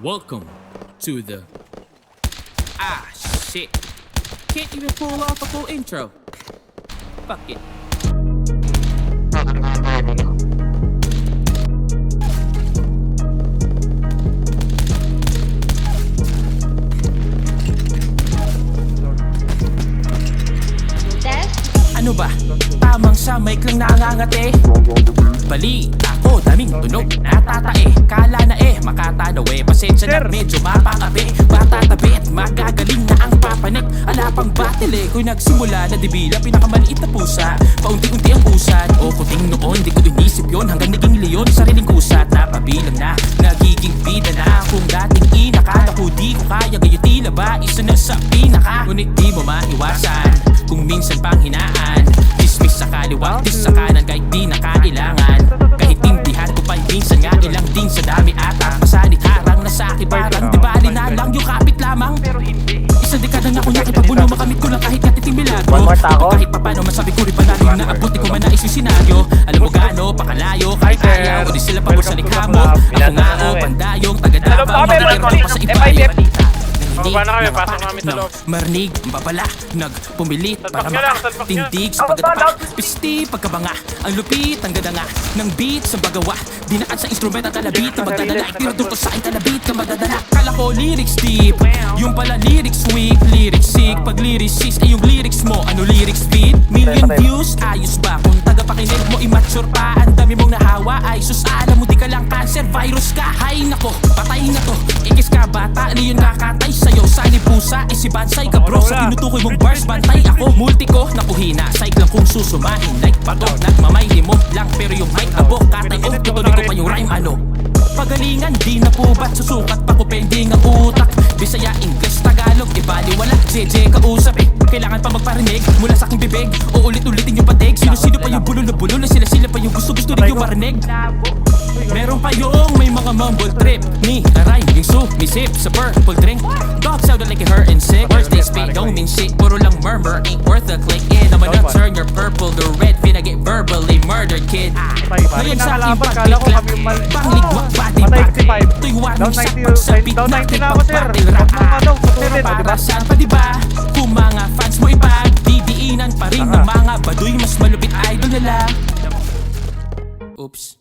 Welcome to the... shit. Can't even pull off a full intro. Fuck it. Ano ba? Tamang samay lang nangangate. Bali, ako daming tunog natatae. Kala na makatanaw pasensya na medyo mapakape. Matatabi at magagaling na ang papanik. Ala pang battle ko'y nagsimula na dibila pinakamaliit na pusa. Paunti-unti ang usad o kuting noon. Di ko inisip yon hanggang naging leon. Sariling kusat na pabilang na nagiging bida na. Kung dating inaka ko di ko kaya gayon tila ba isa na sa pinaka. Ngunit di mo maiwasan kung minsan pang hinaan. Dismiss sa kaliwa, dis sa kanan kahit di na kailangan. Kahit tindihan ko pa minsan nga ilang din sa dami ata. Pasanit harang na sa akin parang di bali na lang yung kapit lamang. Pero hindi isang dekada na ko nakipabuno makamit ko lang kahit natiting milagro. Kahit pa paano masabi ko rin panalig na abuti ko man na isang senaryo. Alam mo gaano pakalayo kahit ayaw o di sila pabor sa likha mo. Ako nga o pandayong taga-Davao magiging pa sa iba. Marinig, babala, nagpumilit para makatindig sa pagkatapak. Pisti, pagkabanga, ang lupit, ang gadanga ng beat sa bagawa. Dinaan sa instrument at talabit na magdadala. Itinuturo sa akin talabit na magdadala. Kala ko lyrics deep, yung pala lyrics weak. Lyrics sick, pag lyricist ay yung lyrics mo. Ano lyrics beat? Million views, ayos ba? Kung tagapakinig mo immature pa, ang dami mong nahawa. Ay sus, alam mo di ka lang cancer, virus ka. Hay nako, patay na to. Ikis ka bata, ano yun kakatay sa'yo? Sani pusa, si Bansay ka bro. Sa tinutukoy mong bars, bantay ako. Multi ko, nakuhina, psych lang kung susumahin. Like pato, nagmamayli mo lang. Pero yung mic abok, katay o, tutuloy ko pa yung rhyme ano. Pagalingan, di na po ba't susukat pa ko pending ang utak. Bisaya, English, Tagalog, ibali wala JJ kausap kailangan pa magparinig mula sa aking bibig. O ulit-ulitin yung patig. Sino-sino pa yung bulol na bulol. Sila-sila pa yung gusto-gusto rin yung marinig. Meron pa yung may mga mumble trip ni Aray, yung sumisip sa purple drink. Dog sounded like a hurt and sick. Words they spit don't mean shit. Puro lang murmur, ain't worth a click. I'ma not turn your purple to red. Finna get verbally murdered, kid. Ngayon sa aking pagbiklak, pangligwak, bati-bati. Ito'y warning sa pagsabit natin pagbatil rap. Pero para saan pa diba? Kung mga fans mo ipagdidiinan pa rin ng mga baduy, mas malupit idol nila. Oops.